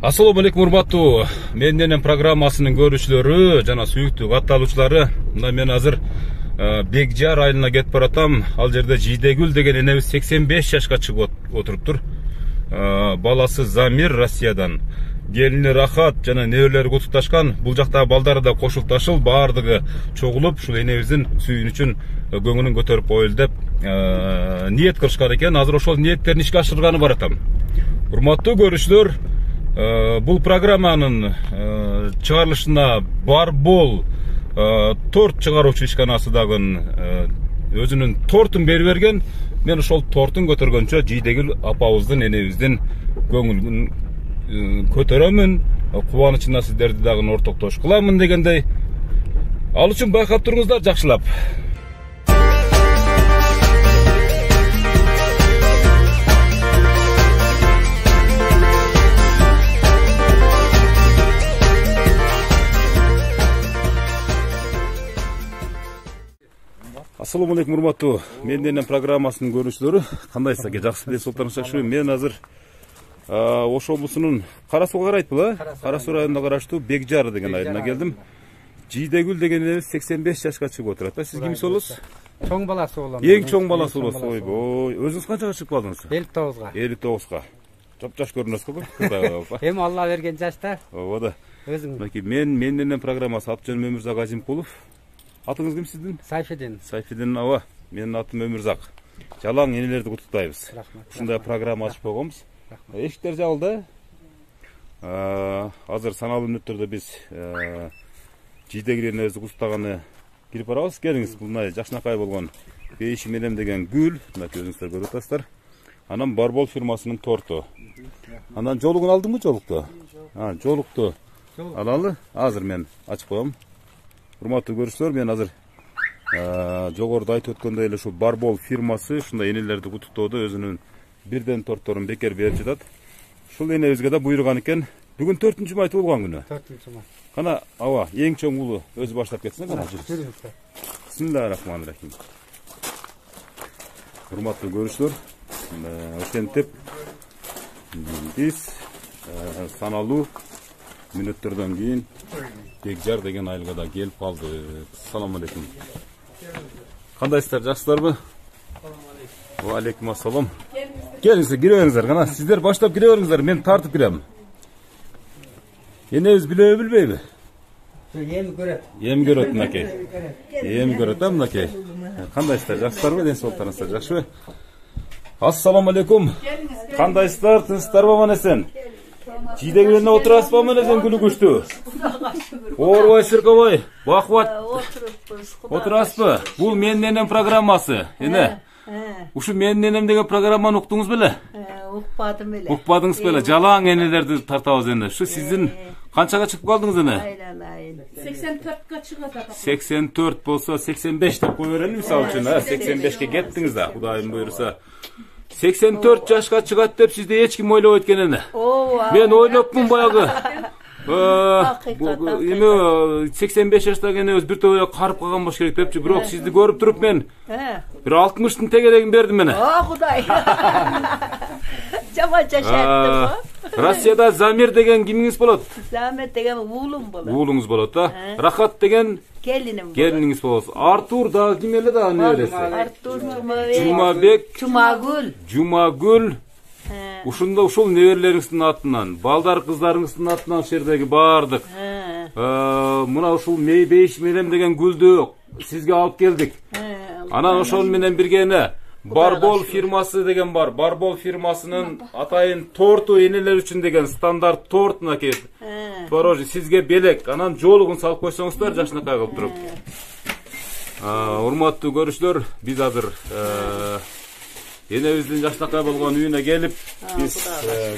Assalamu алейкум, урматтуу Менденен программасынын көрүүчүлөрү жана сүйүктүү катталуучулары. Мына мен азыр Бекжар айылына кетип баратам. Ал жерде Жидегүл деген энебиз 85 жашка чыгып отуруптур. Баласы Замир Россиядан, келини Рахат жана неберелери кутукташкан. Бул жактагы балдары да кошулташыл, баардыгы чогулуп ушул энебиздин сүйүнүчүн көңүлүн көтөрүп коелу деп ниет кылышкан экен. Азыр ошол ниеттерин ишке ашырганы баратам. Урматтуу көрүүчүлөр, бұл программаның чыгарылышына Барбол торт чыгаруучу ишканасыдагы өзүнүн тортун берип берген. Мен ошол тортун көтөргөнчө Жидегүл апабыздын, энебиздин көңүлүн көтөрөмүн, кубанычына сиздерди дагы ортоктош кыламын дегендей. Ал үчүн байкап туруңуздар жакшылап. Assalamu alaikum, урматтуу Менденен программасынын көрүүчүлөрү. Кандайсыздар? Жакшы билесиз, отурушакшы. Мен азыр Ош облусунун Кара Суу карайт бул, Кара Суу районуна караштуу Бекжар деген айылына келдим. Жидегүл деген энебиз 85 жашка чыгып отурат. Сиз кимсиз болосуз? Чоң баласы болом. Эң чоң баласы болосуз. Ойбой, өзүңүз канчага чыгып калдыңыз? 59га. 59га. Жапжаш көрүнөсүз го. Эми Алла берген жашта. Ооба да. Өзүң. Мен Менденен программасы, аты жөнүм Өмүрзак Азимкулов. Атыңыз ким сиздин? Сайфидин. Сайфидин аба. Менин атым Өмүрзак. Жалаң энелерди куттуктайбыз. Рахмат. Ушундай программа ачып койгонбуз. Эшиктер жабылды. Азыр саналуу мүнөттөрдө биз Жидегүл энебизди куттуктаганы кирип барабыз. Келиңиз, бул мына жакшынакай болгон бейишим энем деген гүл, мына өзүңүздөр көрүп атасыздар. Анан Барбол фирмасынын торту. Анан жолугун алдыңбы, жолукту? Жолукту алалы. Азыр мен ачып коем. Урматтуу көрүүчүлөр, мен азыр жогоруда айтып өткөндөй эле ушул Барбол фирмасы ушундай энелерди куттуктоодо өзүнүн бирден тортторун бекер берип жатат. Ушул энебизге да буйруган экен. Бүгүн 4-май туулган күнү. 4-май. Кана аба, эң чоң уулу өзү баштап кетсин, кана жүрүңүз. Бисмиллахиррахманиррахим. Урматтуу көрүүчүлөр, ошентип биз саналуу мүнөттөрдөн кийин Бекжар деген айылга да келип калды. Салам алейкум. Кандайсыздар, жакшысыздарбы? Ва алейкум ассалам. Келиңиздер, кире бериңиздер. Кана сиздер баштап кире бериңиздер, мен тартып кирем. Энебиз билеби билбейби? Эми көрөт. Эми көрөт мынакей. Эми көрөт, мынакей. Кандайсыздар, жакшысыздарбы? Ден соолуктарыңыздар жакшыбы? Ассаламу алейкум. Кандайсыздар, тынчсыздарбы аман эсен? Жидегүлүнө отурасызбы аман эсен күнү күчтүү? Оорубай, шыркабай, бакубат. Отурасызбы? Бул Менденен программасы. Эне. Ушу Менденен деген программаны уктуңуз беле? Укпадым эле. Укпадыңыз беле? Жалаң энелерди тартабыз эне. Ушу сиздин канчага чыгып калдыңыз эне? 84га чыгат. 84 болсо 85 деп кое берели мисалы үчүн. 85ке кеттиңиз да, Кудайым буйруса. 84 жашка чыгат деп сизди эч ким ойлобойт экен эне. Мен ойлопмун баягы. Эми 85 жаштагы энебиз бир топ карып калган болуш керек депчи, бирок сизди көрүп туруп мен бир 60-тын тегерегин бердим эне. Кудай. Жаман жашаттым. Россияда Замир деген кимиңиз болот? Замир деген уулум болот. Уулуңуз болот да. Рахат деген келиним. Келиниңиз болот. Артур да ким эле да небереси? Артур Жумабек. Жумагүл. Ушул неберелериңиздин атынан, балдар кыздарыңыздын атынан ушул жердеги баардык. Мына ушул мейбейш менен деген гүлдү сизге алып келдик. Анан ошол менен бирге Барбол фирмасы деген бар. Барбол фирмасынын атайын торту энелер үчүн деген стандарт торт мынакей. Творожный сизге белек. Анан жолугун салып койсоңуздар жакшынакай кылып туруп. Урматтуу көрүүчүлөр, биз азыр энебиздин жакшынакай болгон үйүнө келип, биз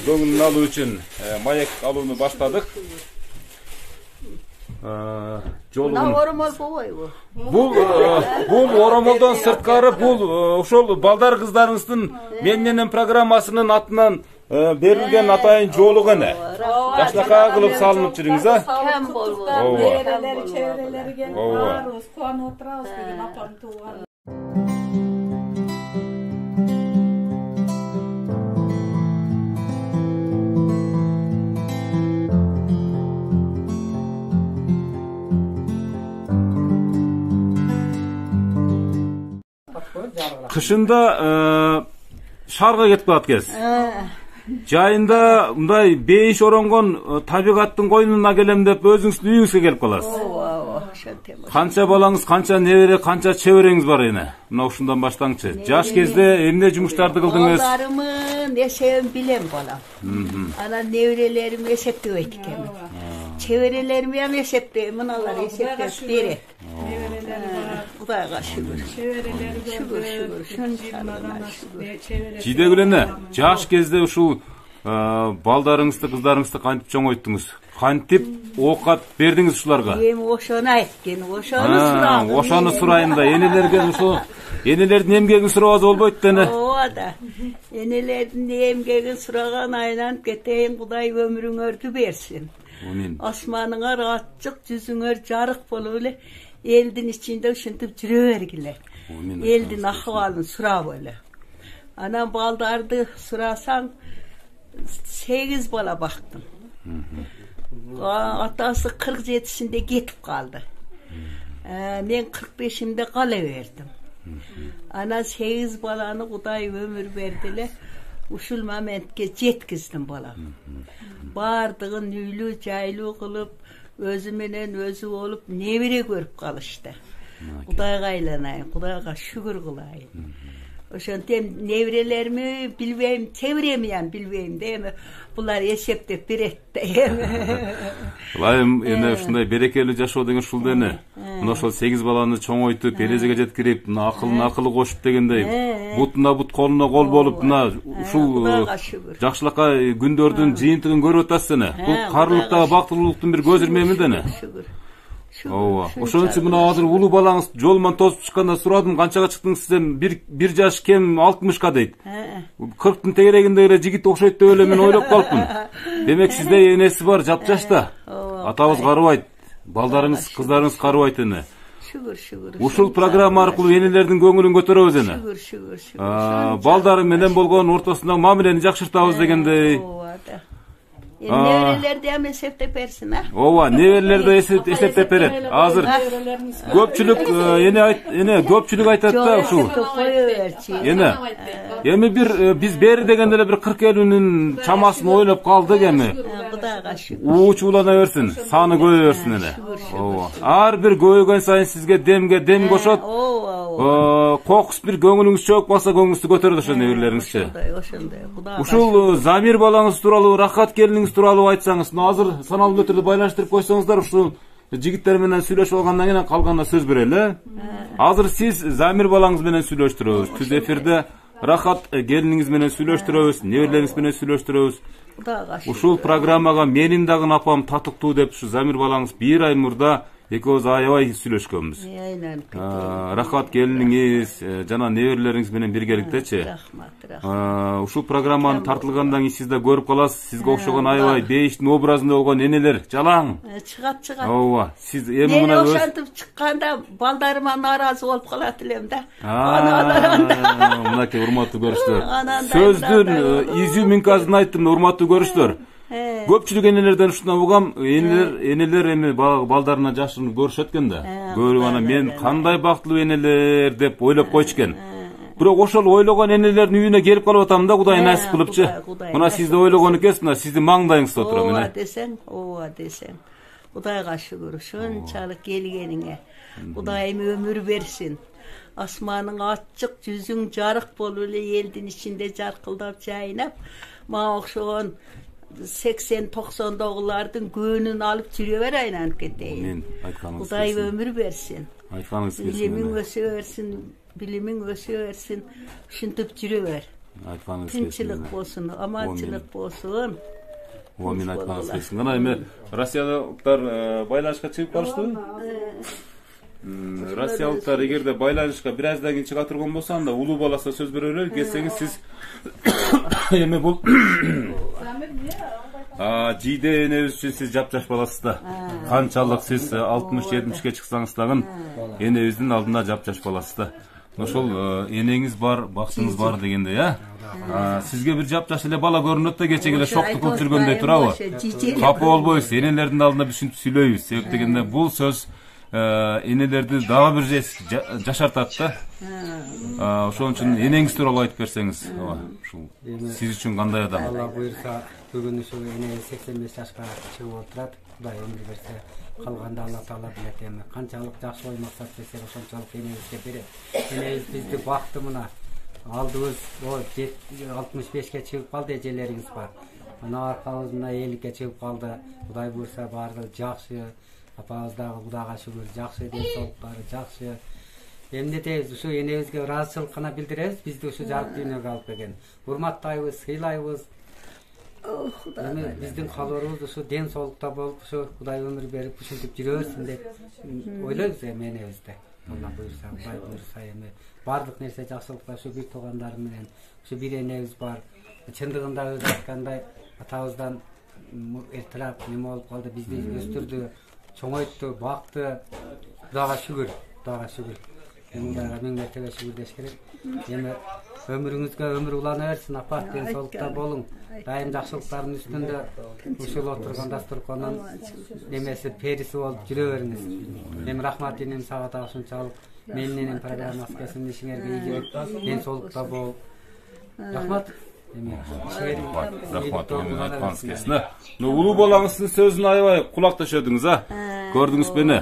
көңүлүн алуу үчүн маек алууну баштадык. Бул оромолдон сырткары, бул ошол балдар кыздарыңыздын Менденен программасынын атынан berilgen atayın jolu gene. Yaşlaka kılıp salınıp жүрüңүz ha. Kem bol. Nereleri, çevreleri gelip Ova. bağırıyoruz. Kuan oturağız dedim apam tuğan. Kışında şarga ketip kalat kez. Jayında мындай бейиш оронгон табигаттын койнуна келем деп өзүңүздүн үйүңүзгө келип каласыз. Канча балаңыз, канча небере, канча чебереңиз бар эне? Мына ушундан баштаңчы. Жаш кезде эмне жумуштарды кылдыңыз? Балдарымын эсебин билем балам. Ana nevrelerimi eseптебейт экен. Çevrelerimi hem esepleyim, mınalar esepleyip beri. Kudayga şükür. Şükür, şükür. Жиде күлene, жаш кезде ушул балдарыңызды, кыздарыңызды кантип чоңойттуңуз? Кантип оокат бердиңиз ушуларга? Эми ошону айткын, ошону сурадым. Ошону сурайын да, энелерге ушул энелердин эмгегин сурабаса болбойт да эне. Ооба да. Энелердин эмгегин сураган айланып кетейин, Кудай өмүрүңөрдү берсин. Asmanığa rahatçık, yüzüңөр жарык болуп эле элдин ичинде ушинтип жүрө бергиле. Элдин ахыбалын сурап эле. Анан балдарды сурасаң 8 bala baktım. Atası 47'sinde getip kaldı. Ben 45'imde kalıverdim. Ana 8 balanı Kuday ömür verdiler. Uşul momentke jetkizdim balam. Bardığın üylü jaylı kılıp özümenen özü olup nebire görüp kalıştı. Kudayga aylanayın, Kudayga şükür kılayın. Oşontem nevrelerimi bilbeyim, çeviremeyem bilbeyim değil mi? Bunlar eseptep bireteyim. Layım ene ушундай берекелүү жашоо деген ушул дене. Мына ошол 8 баланы чоңойтуп, березеге жеткирип, мына акылына кошуп дегендей, бутуна бут, колуна кол болуп, мына ушул жакшылыкка күндөрдүн жыйынтыгын көрүп атасыз эне. Бул карылыкта бактылуулуктун бир көз ирмеми дене. Ооба. Ошон үчүн мына азыр улуу балаңыз жолман тосуп чыкканда сурадым, канчага чыктыңыз сизден? Bir жаш кем 60ка дейт. 40тын тегерегинде эле жигит окшойт деп эле мен ойлоп калыпмын. Демек сизде энеси бар, жапжашта. Атабыз карыбайт, балдарыңыз, кыздарыңыз карыбайт эне. Şükür. Ушул программа аркылуу энелердин көңүлүн көтөрөбүз эне. Şükür. Балдары менен болгон ортосундагы мамилени жакшыртабыз дегендей. Nevreler de hem eseптеп берсин, ha? Ооба, неберелер да эсептеп берет. Азыр көпчүлүк эне көпчүлүк айтат да ушул. Эне эми бир биз бери дегенде эле бир 40-50'нин чамасын ойлоп калдык эми. Кудайга шүгүр. Уучулана берсин, саны көбөйө берсин эне. Ооба. Ар бир көбөйгөн сайын сизге дем кошот. Кокус бир көңүлүңүз чөгүп калса көңүлүңүздү көтөрөт ошо неберелериңизче. Ошондой. Ушул Замир балаңыз тууралуу, Рахат келиниңиз тууралуу айтсаңыз, азыр саналуу түрдө байланыштырып койсоңуздар, ушул жигиттер менен сүйлөшүп алгандан кийин калганына сөз берели. Азыр сиз Замир балаңыз менен сүйлөштүрөбүз. Түз эфирде Рахат келиниңиз менен сүйлөштүрөбүз, неберелериңиз менен сүйлөштүрөбүз. Ушул программага менин дагы апам татыктуу деп ушу Замир балаңыз 1 ай мурда экөөбүз аябай сүйлөшкөнбүз. Рахат келиниңиз жана неберелериңиз менен биргеликтечи. Рахмат. Ушул программаны тартылгандан кийин сиз да көрүп каласыз. Сизге окшогон аябай бейиштин образында болгон энелер жалаң. Чыгат. Ооба. Сиз эми мен мына ошентип чыкканда балдарыма нааразы болуп калат элем да. Мынакей урматтуу көрүүчүлөр. Сөздүн изюминкасын айттым, урматтуу көрүүчүлөр. Көпчүлүк энелерден ушундан угам, энелер эми балдарына жашын көрүшөт экен да. Көрүп анан мен кандай бактылуу энелер деп ойлоп койчу экен. Бирок ошол ойлогон энелердин үйүнө келип калып атам да, Кудай насип кылыпчы. Мына сизди ойлогон экенсиз, мына сиздин маңдайыңызда отурам эне. Ооба десең. Кудайга шүгүр, ушунчалык келгениңе. Кудайым өмүр берсин. Асманың ачык, жүзүң жарык болуп эле элдин ичинде жаркылдап жайнап, мага окшогон 80-90'dagılardın göğünün alıp жүрөбөр айланып кетейин. Кудай өмүр берсин. Айтқаныңыз келсин. Билимиң өсө берсин. Ушинтип жүрөбөр. Айтқаныңыз келсин. Тынчылык болсун, аманчылык болсун. Мен айтқаныңыз келсин. Кана эми Россиялыктар байланышка чыгып калыштыбы? Россиялыктар эгерде байланышка бир аздан кийин чыга турган болсо, анда улуу баласына сөз берө элек. Келсеңиз сиз Эми бул жийде энебиз үчүн сиз жапжаш баласыз да. Канчалык сиз 60-70ке чыксаңыз дагы энебиздин алдында жапжаш баласыз да. Ошол энеңиз бар, бактыңыз бар дегенде, сизге бир жапжаш эле бала көрүнөт да, кечеге эле шокту кылып жүргөндөй турабы? Капа болбойсуз, энелердин алдында биз ушинтип сүйлөйбүз. Себеп дегенде бул сөз энелерди дагы бир жашартат да. Ошон үчүн энеңиз тууралуу айтып берсеңиз, ушул сиз үчүн кандай адам? Алла буйрса, бүгүн ушу энеңиз 85 жашка чыгып отурат. Кудай өмүр берсе, калганда Алла Таала билет эми. Канчалык жакшы ой максат берсе, ошончолук энеңизге берет. Энеңиз бизди бакты мына. Алдыбыз 65ке чыгып калды, эжелериңиз бар. Мына аркабыз мына 50ке чыгып калды. Кудай буйрса баардыгы жакшы. Апабыз дагы Кудайга шүгүр жакшы, ден соолуктары жакшы. Эмне дейбиз, ушу энебизге ыраазычылык гана билдиребиз, бизди ушу жарык дүйнөгө алып келген. Урматтайбыз, сыйлайбыз. Эми биздин каалоорубуз ушу ден соолукта болуп, ушу Кудай өмүр берип, ушинтип жүрө берсин деп ойлойбуз эми энебизде. Алла буйрса, Кудай буйрса эми баардык нерсе жакшылыкта ушу бир туугандар менен, ушу бир энебиз бар. Чындыгында өзү айткандай, атабыздан эртерээк неме болуп калды, бизди өстүрдү, чоңойтту, бакты. Кудайга шүгүр, Кудайга шүгүр. Кудайга миң мертебе шүгүр деш керек. Эми өмүрүңүзгө өмүр улана берсин, апа, ден соолукта болуң. Дайым жакшылыктардын үстүндө ушул отурган дасторконун немеси периси болуп жүрө бериңиз. Эми рахмат энем сага да ушунчалык менин программасы кесин ишиңерге ийгилик, ден соолукта бол. Рахмат. Рахмат айтқаныңыз келсін. Улуу балаңыздын сөзүн аябай кулак төшөдүңүз, көрдүңүз бени.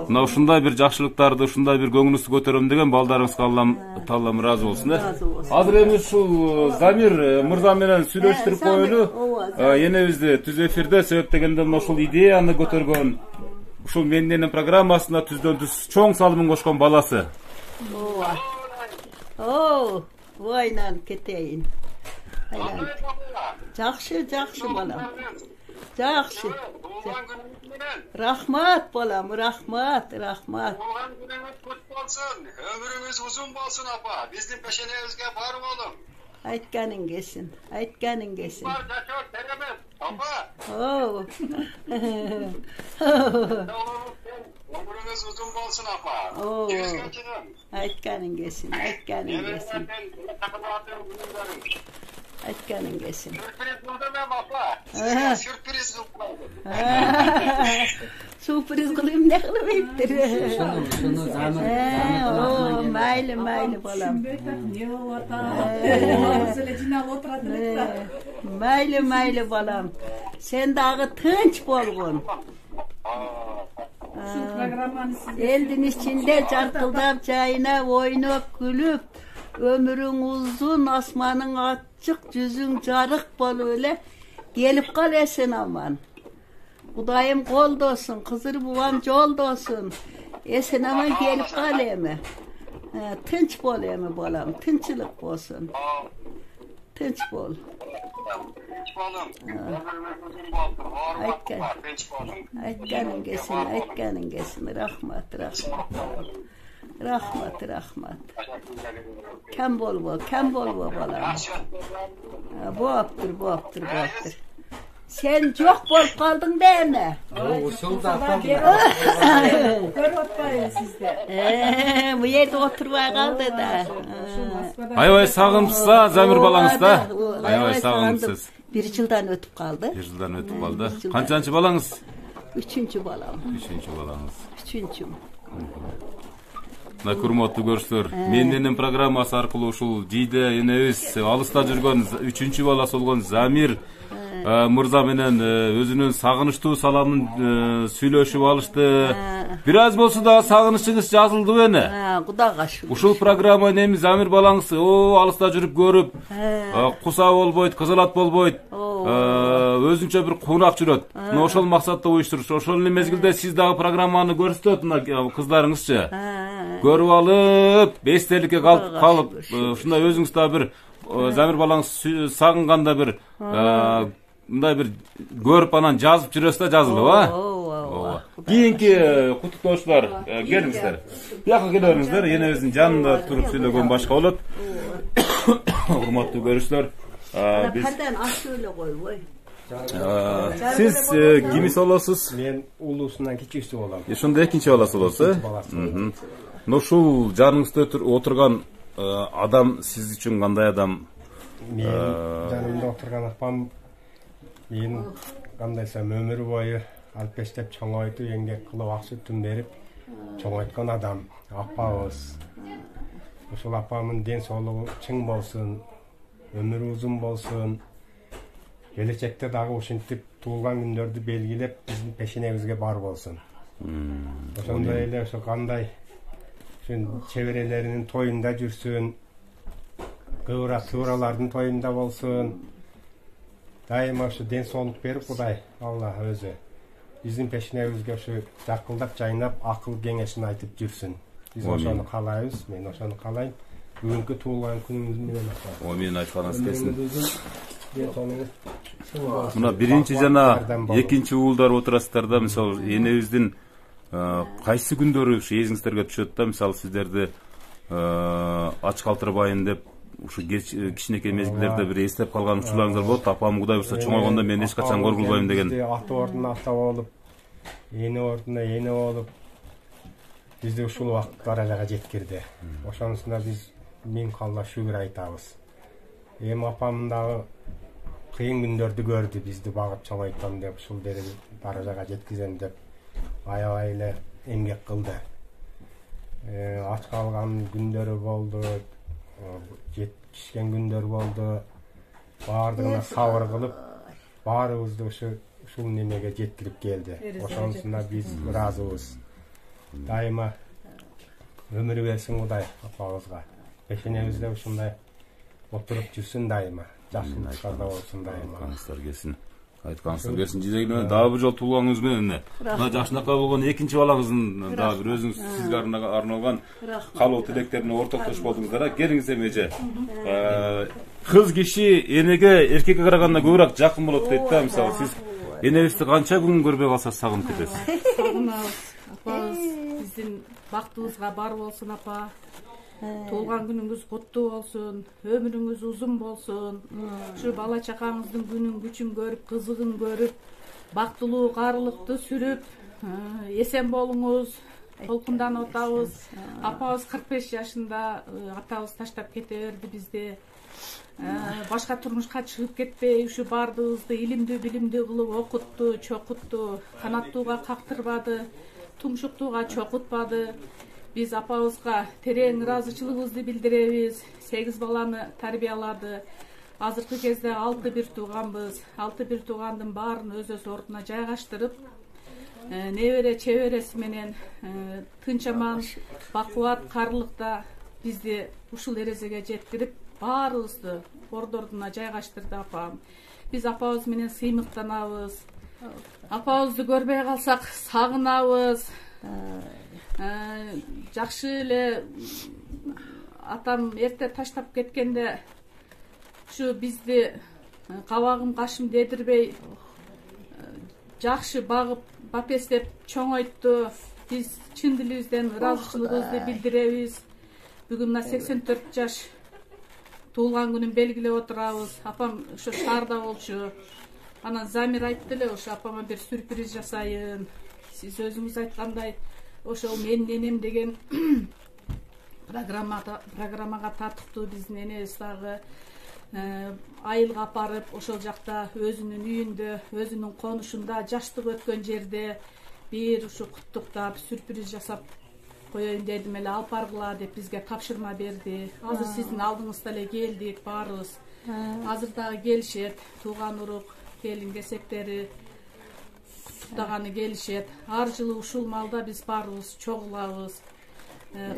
Мына ушундай бир жакшылыктарды, ушундай бир көңүлүңүздү көтөрөм деген балдарыңызга Аллам Таалам ыраазы болсун. Азыр эми ушул Замир мырза менен сүйлөштүрүп коелу. Энебизди түз эфирде, себеп дегенде ушул идеяны көтөргөн, ушул менин программасына түздөн түз чоң салымын кошкон баласы. Вайнан кетейин. Жақшы балам. Жақшы. Рахмат балам, рахмат. Туған күніңіз құт болсын, өміріңіз ұзын болсын, апа. Біздің пешенемізге бар болым. Айтқаның келсін. Бар жашор тереміз, апа. Өміріңіз ұзын болсын, апа. Айтқаның келсін. Айтқаның келсін. Sürpriz buldum hem apla. Sürpriz buldum. Sürpriz kılayım ne kılıp ettir. Maylı balam. Maylı balam. Sen dağı tınç bolgun. Eldin içinde çarkıldap çayına oynap gülüp. Ömürün uzun, asmanın açık, yüzün carık bol öyle. Gelip kal esen aman. Kudayım kol olsun, kızır buvam yol olsun. Esen aman gelip kal emi. Tınç bol emi bolam, tınçılık olsun. Tınç bol. Aytkanın gelsin, rahmat. Rahmat. Kem bol balam. Boaptır. Sen çok bol kaldın değil mi? Görüp sizde. Bu yerde oturmaya kaldı da. Aybay sağımsızsa Zamir balаңыз da. Aybay sağımsız. Bir yıldan ötüp kaldı. Kaçıncı balаңыз? Üçüncü balam. Üçüncüm. Kurmatlı görüşler. Mendenin programması arqылуу ушул жийде энебиз алыста жүргөн 3-чү баласы болгон Замир мырза менен өзүнүн сагынычтуу саламын сүйлөшүп алышты. Бир аз болсо да сагынычыңыз жазылды бени? Кудайга шүгүр. Ушул программа эми Замир балаңыз алыста жүрүп көрүп, куса болбойт, кызылат болбойт. Өзүнчө бир кунак жүрөт. Ошол максатта уюштуруш. Ошол эле мезгилде сиз дагы программаны көрсөтөт, кыздарыңызчы. Көрүп алып, эстеликке калып, ушундай өзүңүз да бир Замир балаңыз сагынганда бир мындай бир көрүп анан жазып жүрөсүз да, жазылып, Кийинки куттуктоочулар келиңиздер. Бияка келе бериңиздер, энебиздин жанында туруп сүйлөгөн башка болот. Урматтуу көрүүчүлөр, Biz Perden aç öyle koy. siz kimisi olasiz? Men ulusundan kichikisi bolam. Ошондо экинчи баласы болсо. Но ушул жаныңызда отурган адам сиз үчүн кандай адам? Мен жанымда отурган апам мен кандайсам өмүр бою алпештеп чоңойту эмгек кылып ак сүтүн берип чоңойткон адам апабыз. Ушул апамдын ден соолугу чың болсун, өмүрү узун болсун. Келечекте дагы ушинтип туулган күндөрдү белгилеп биздин пешенебизге бар болсун. Ошондой эле ошо кандай ушун чеберелеринин тоюнда жүрсүн, кыбыралардын тоюнда болсун. Дайыма ошо ден соолук берип Кудай Алла өзү биздин пешенебизге ошо жакылдап жайнап акыл кеңешин айтып жүрсүн. Биз ошону каалайбыз, мен ошону каалайм. Бүгүнкү туулган күнүңүз менен Амин айтканыңыз келсин. Мына биринчи жана экинчи уулдар отурасыздар да, мисалы энебиздин кайсы күндөрү ушу эсиңиздерге түшөт да, мисалы сиздерди ач калтырбайын деп ушу кичинекей мезгилдерде бир эстеп калган учурларыңыздар болот. Апам Кудай буюрса чоңойгондо мен эч качан коргулбайм деген. Ата ордуна ата болуп, эне ордуна эне болуп бизди ушул убакыт даражага жеткирди. Ошонусунда биз миң калла шүгүр айтабыз. Эми апам дагы кыйын күндөрдү көрдү, бизди багып чоңойтам деп, ушул даражага жеткизем деп аябай эле эмгек кылды. Ач калган күндөрү болду, жетишкен күндөр болду. Баардыгына сабыр кылып, баарыбызды ушул немеге жеткирип келди. Ошонусунда биз ыраазыбыз. Дайыма өмүр берсин Кудай апабызга. Пешенебизде ушундай отуруп жүрсүн дайыма. Жакшылыктарда болсун дайыма. Айтканыңыздар келсин. Жидеги менен дагы бир жолу туулганыңыз менен мына жакшынакай болгон экинчи балаңыздын дагы бир өзүңүз сизге арналган каалоо тилектерине ортоктошуп болдуңуздар. Келиңиз эмеже. Кыз киши энеге эркекке караганда көбүрөөк жакын болот дейт да. Мисалы сиз энебизди канча күн көрбөй калса сагынып кетесиз? Сагынабыз. Апабыз биздин бактыбызга бар болсун апа. Туулган күнүңүз куттуу болсун, өмүрүңүз узун болсун. Ушу бала чакаңыздын күнүн күчүн көрүп, кызыгын көрүп, бактылуу карылыкты сүрүп, эсен болуңуз. Толкунданып атабыз. Апабыз 45 жашында, атабыз таштап кете берди бизди. Башка турмушка чыгып кетпей, ушу бардыгыбызды илимдүү билимдүү кылып окутту, чокутту, канаттууга кактырбады, тумшуктууга чокутпады. Биз апабызга терең ыраазычылыгыбызды билдиребиз. 8 баланы тарбиялады. Азыркы кезде 6 бир тууганбыз. 6 бир туугандын баарын өз ордуна жайгаштырып, небере чебереси менен тынч аман, бакубат, карылыкта бизди ушул эрежеге жеткирип, баарыбызды ордордуна жайгаштырды апам. Биз апабыз менен сыймыктанабыз. Апабызды көрбөй калсак сагынабыз. Жакшы эле атам эрте таштап кеткенде ушу бизди кабагым кашым дедирбей жакшы багып, бапестеп чоңойтtu. Биз чын дилибизден ыраазычылыгыбызды билдиребиз. Бүгүн мына 84 жаш туулган күнүн белгилеп отурабыз. Апам ошо шаарда болчу. Анан Замир айтты эле, ошо апама бир сюрприз жасайын. Сиз өзүңүз айткандай, ошол менин энем деген программага татыктуу биздин энебиз дагы айылга апарып, ошол жакта өзүнүн үйүндө, өзүнүн конушунда, жаштык өткөн жерде бир ушу куттуктап, сюрприз жасап коеюн дедим эле, алып баргыла деп бизге тапшырма берди. Азыр сиздин алдыңызда эле келдик баарыбыз. Азыр дагы келишет, тууган урук, келин кесектери куттуктаганы келишет. Ар жылы ушул маалда биз баарыбыз чогулабыз.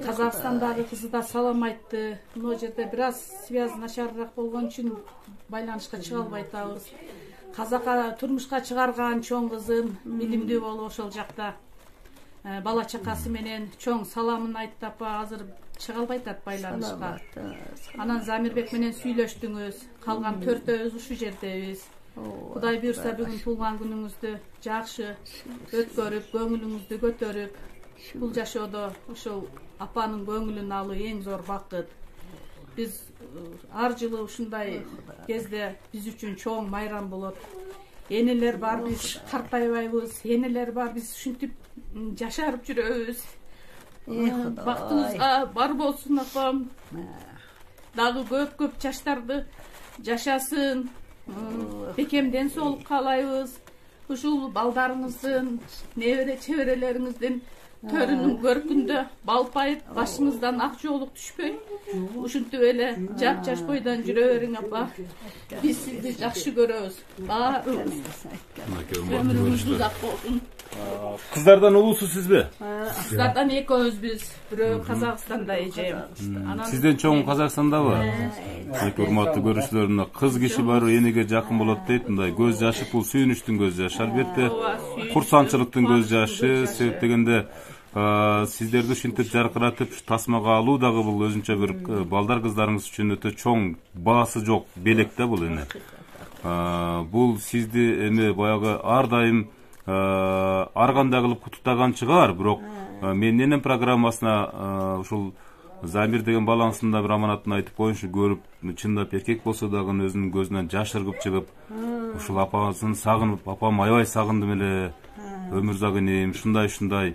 Казакстандагы кызы да салам айтты. Мына жерде бир аз связь начарыраак болгон үчүн байланышка чыга албай атабыз. Казакка турмушка чыгарган чоң кызым билимдүү болуп ошол жакта бала чакасы менен чоң саламын айтты апа. Азыр чыга албай атат байланышка. Анан Замирбек менен сүйлөштүңүз. Калган 4-өбүз ушу жердебиз. Кудай буйрса бүгүн туулган күнүңүздү жакшы өткөрүп, көңүлүңүздү көтөрүп, бул жашоодо ошол апанын көңүлүн алуу эң зор бакыт. Biz ар жылы ушундай кезде биз үчүн чоң майрам болот. Энелер бар, биз картайбайбыз. Энелер бар, биз ушинтип жашарып жүрөбүз. Бактыбызга бар болсун апам. Дагы көп жаштарды жашасын. Бекемден соолук каалайбыз. Ушул балдарыңыздын, небере чеберелериңиздин төрүнүн көркүндө балпайып, башыңыздан ак жоолук түшпөй. Ушинтип эле жап-жаш бойдон жүрө бериң апа. Биз сизди жакшы көрөбүз. Баарыбыз. Өмүрүңүз узак болсун. Кыздардан улуусуз сизби? Кыздардан экөөбүз. Бирөө Казакстанда эжем. Сизден чоң Казакстандабы? Эки урматтуу көрүүчүлөр, мына кыз киши баары энеге жакын болот дейт. Мындай көз жашы бул сүйүнүчтүн көз жашы. Албетте курсанчылыктын көз жашы. Себеп дегенде сиздерди ушинтип жаркыратып тасмага алуу дагы бул өзүнчө бир балдар кыздарыңыз үчүн өтө чоң баасы жок белек да бул эне. Бул сизди эми баягы ар дайым ар кандай кылып куттуктаган чыгар, бирок мен энем программасына ушул Замир деген балаңыздын да бир аманатын айтып коюңчу, көрүп чындап эркек болсо дагы өзүнүн көзүнөн жаш ыргып чыгып, ушул апасын сагынып, апам аябай сагындым эле, өмүрзак энем, ушундай.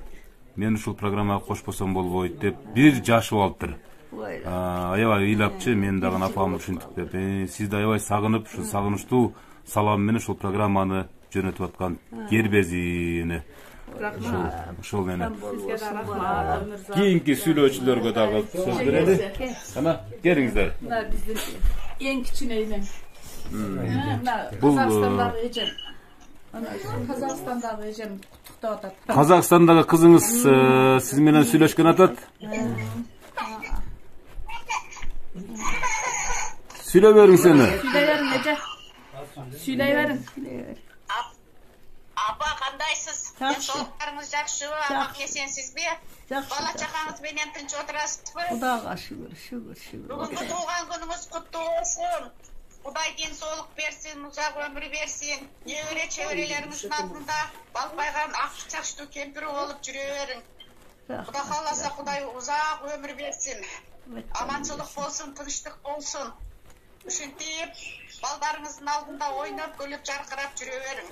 Мен ушул программага кошпосом болбойт деп бир жашып алыптыр. Аябай ыйлапчы, мен дагы апамды ушинтип деп, сизди аябай сагынып, ушул сагынычтуу салам менен ушул программаны жөнөтүп аткан кербезине. Ушул эне. Сизге да рахмат, өмүрзак. Кийинки сүйлөөчүлөргө дагы сөз берели. Кана келиңиздер. Мына биздин эң кичинейден. Бул Казакстандагы эжем. Казакстандагы эжем куттуктап атат. Казакстандагы кызыңыз сиз менен сүйлөшкөн атат. Сүйлөй бериң сени. Сүйлөй бериң эже. Сүйлөй бериң. Апа, кандайсыз? Денсаулыктарыңыз жакшыбы? Аман эсенсизби? Бала чакаңыз менен тынч отурасызбы? Кудайга шүгүр. Бүгүнкү туулган күнүңүз куттуу болсун. Кудай денсаулык берсин, узак өмүр берсин. Небере чеберелериңиздин алдында балпайган ак чачтуу кемпир болуп жүрө бериң. Кудай кааласа Кудай узак өмүр берсин. Аманчылык болсун, тынчтык болсун. Ушинтип балдарыңыздын алдында ойноп, күлүп, жаркырап жүрө бериң.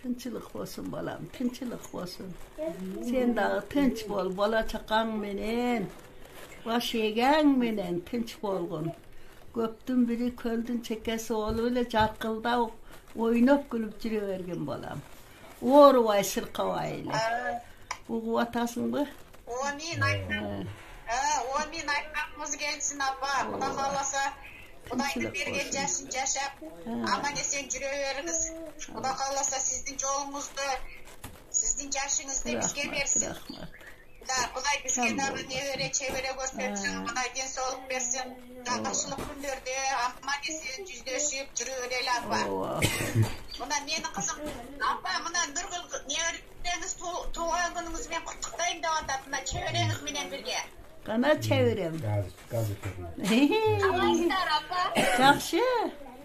Тынчылык болsun balam, tınçılık bolsun. Sen dağı tınç bol, bala çaqaң menen, baş egeň menen tınç bolgun. Köpdün biri köldün çekesi olup ele jarkıldap, oynap gülüp jüre bergen balam. Oorubay sırkabay ele. Ugup atasыңбы? Amin aytkanыңыз келсин апа. Кудай кааласа Kuday'ın bergen yaşın yaşap, aman esen жүрө бериңиz. Kuday kaalasa sizdin жолуңузду, sizdin yaşыңызды bizge bersin. Kuday bizge dagы nебере чебере көрсөтсүн, Kuday денсаулык берсин. Жакшылык күндөрдө aman esen жүздөшүп жүрө берели апа. Мына менин кызым, апа мына Нургүл небереңиз туулган күнүңүз менен куттуктайм деп атат. Мына чебереңиз менен бирге. Kana çevirem. Kalaylar appa. Жақшы.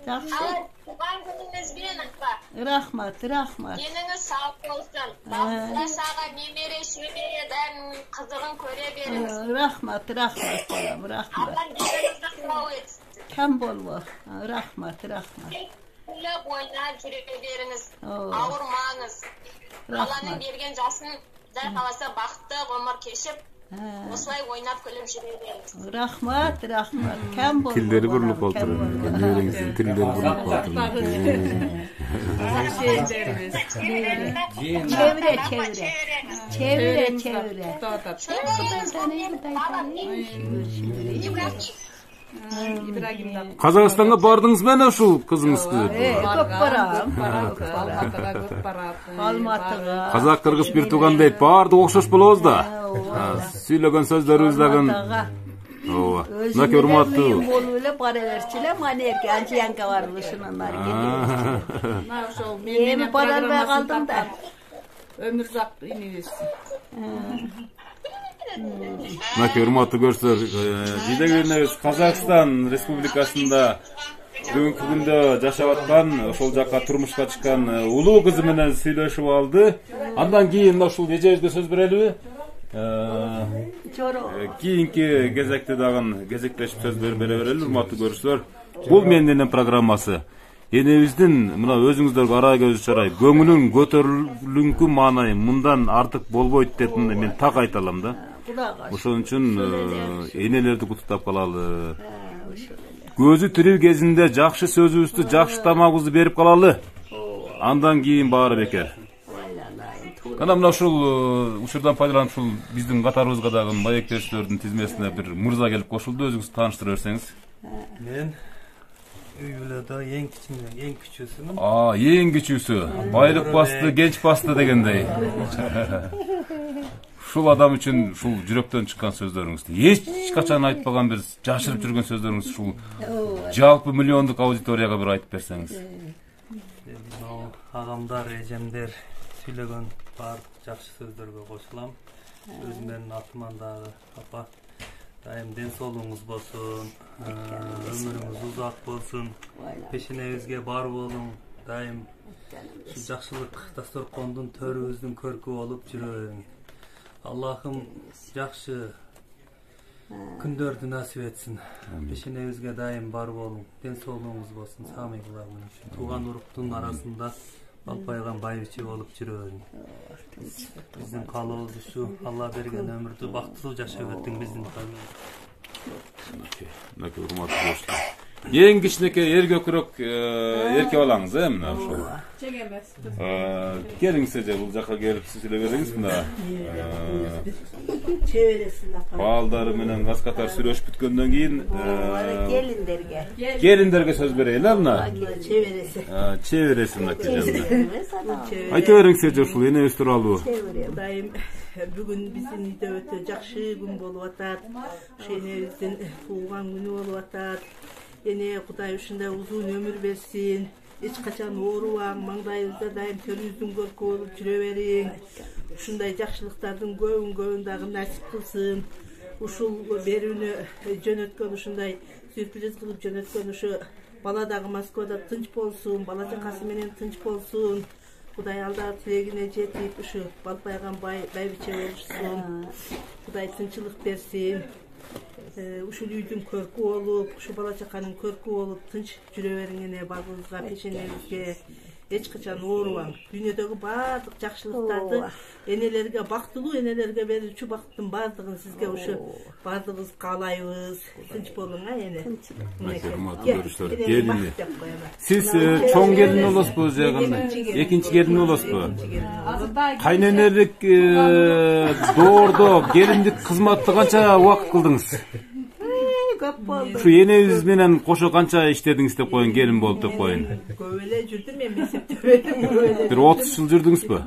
Tuğan gününüz bilen appa. Rahmat. Yeniniz sağ olsun. Baktılar sağa nemere şöyleden kızığın köre veriniz. Rahmat balam, rahmat. Allah gününüzde sağ etsin. Kam bolma. Rahmat. Kule boyuna jüre veriniz. Ağırmağınız. Allah'ın bergen жасын Kuday kalasa baktı, ömür keşip осылай ойнап күлүп жүрө бериңиz. Rahmat. Kam bolma. Tillери бурулуп калды. Небереңиздин тилleri бурулуп калды. Çevire. Казакстанга бардыңызбы эне ушул кызыңызды? Көп барам. Алматыга. Казак, кыргыз бир тууган дейт, баардыгы окшош болобуз да. Сүйлөгөн сөздөрүбүз дагы. Ооба. Мына урматтуу. Болуп эле бара берчиле, мана эрке анча барып ушунун ары кетти. Мына ошол Эми бара албай калдым да. Өмүрзак инибиз. Мына урматтуу көрсөтөр, жидегенебиз Казакстан Республикасында бүгүнкү күндө жашап аткан, ошол жакка турмушка чыккан улуу кызы менен сүйлөшүп алды. Андан кийин ушул эжебизге сөз берелиби? Kийинки кезекте дагы кезектешип сөз бере берели, урматтуу көрүүчүлөр. Бул менден программасы. Энебиздин мына өзүңүздөргө ара көзү чарай көңүлүн көтөрүлүңкү маанай мындан артык болбойт деп мен так айта алам да. Ошон үчүн энелерди куттуктап калалы. Көзү тирүү кезинде жакшы сөзүбүздү, жакшы тамагыбызды берип калалы. Андан кийин баары бекер. Кана мына ушул учурдан пайдаланып ушул биздин катарыбызга дагы маектештердин тизмесине бир мырза келип кошулду. Өзүңүздү тааныштыра берсеңиз. Мен үй бүлөдө эң кичүүсүмүн. Эң кичүүсү. Байлык басты, genç басты дегендей. Ушул адам үчүн ушул жүрөктөн чыккан сөздөрүңүздү эч качан айтпаган бир жашырып жүргөн сөздөрүңүз ушул жалпы миллиондук аудиторияга бир айтып берсеңиз. Агамдар, эжемдер сүйлөгөн баардык жакшы сөздөргө кошулам. Өзүмдүн атыман дагы апа дайым ден соолугуңуз болсун, өмүрүңүз узак болсун, пешенебизге бар болуң, дайым жакшылык дасторкондун төрүбүздүн көркү болуп жүрө бериң. Аллахым жакшы күндөрдү насип этсин. Пешенебизге дайым бар болуң, ден соолугуңуз болсун, самый главный. Тууган уруктун арасында балпайган байбиче болуп жүрө бериң. Биздин каалообуз ушу, Алла берген өмүрдү бактылуу жашап өтүң биздин Мынакей урматтуу достор. Эң кичинекей эркөкүрөк эрке балаңыз, мына ошол. Келиңиз же бул жака келип сүйлөп бериңиз мына. Çeviresin apam. Балдары менен каскатар сүйлөшүп бүткөндөн кийин Gelinlerge. келиндерге сөз берейли мына. Çeviresin. Чебересин мынакей. Айта бериңиз же ушул энебиз тууралуу. Дайым бүгүн биздин үйдө өтө жакшы күн болуп атат. Энебиздин туулган күнү болуп атат. Эне Кудай ушундай узун өмүр берсин. Эч качан оорубаң, маңдайыбызда дайым төрүбүздүн көркү болуп жүрө бериң. Ушундай жакшылыктардын көбүн дагы насип кылсын. Ушул берүүнү жөнөткөн ушундай сюрприз кылып жөнөткөн ушу бала дагы Москвада тынч болсун, бала жакасы менен тынч болсун. Кудай алдағы тилегине жетип, ушу балпайган байбиче болушсун. Кудай тынчылык берсин. Ушул үйдүн көркү болуп, ушу бала чаканын көркү болуп, тынч жүрө бериңине балыбызга, пешенебизге эч качан оорубаң. Дүйнөдөгү баардык жакшылыктарды энелерге, бактылуу энелерге берүүчү бактын баардыгын сизге ушу баардыгыбыз каалайбыз. Тынч болуң, эне. Сиз чоң келин болосузбу же кандай? Экинчи келин болосузбу? Кайненелик доордо келиндик кызматты канча убакыт кылдыңыз? Şu enebиз менен кошо канча иштедиңиз деп коюн, келин болуп деп коюн. Көп эле жүрдүм, мен эсептебедим. Бир 30 жыл жүрдүңүзбү?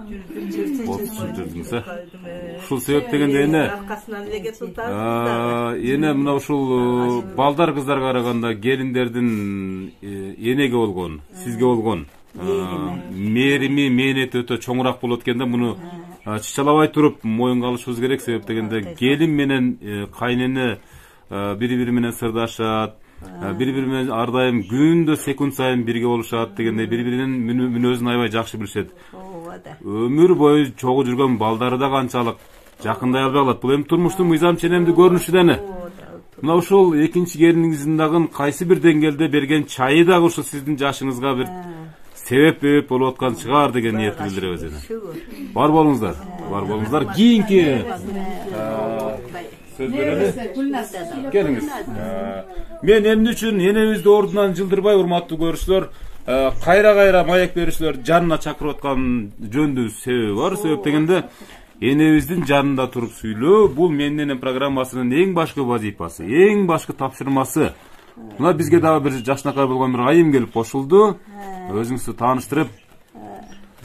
30 жыл жүрдүңүз, Ушул себеп дегенде эне аркасынан эле кетип атабыз. Эне мына ушул балдар кыздарга караганда келиндердин энеге болгон, сизге болгон мээрими, мээнети өтө чоңураак болот экен да, муну чычалабай туруп моюнга алышыбыз керек. Себеп дегенде келин менен кайнене бири-бири менен сырдашат, бири-бири менен ар дайым күндө секунд сайын бирге болушат дегенде бири-биринин мүнөзүн аябай жакшы билишет. Өмүр бою чогуу жүргөн балдары да канчалык жакындай албай калат. Бул эми турмуштун мыйзам ченемди көрүнүшү да эне. Мына ушул экинчи келиниңиздин дагы кайсы бир деңгээлде берген чайы дагы ушул сиздин жашыңызга бир себеп болуп аткан чыгар деген ниетти билдиребиз эне. Бар болуңуздар, бар болуңуздар. Кийинки söz verelim. Geliniz. Men emni üçün enebizdi ordunan жылдырбай урматтуу көрүүчүлөр, кайра маек берүүчүлөр жанына чакырып аткан жөндүү себеби бар. Себеп дегенде энебиздин жанында туруп сүйлөө бул менден программасынын эң башкы вазифасы, эң башкы тапшырмасы. Мына бизге дагы бир жашынакай болгон бир айым келип кошулду. Өзүңүздү тааныштырып,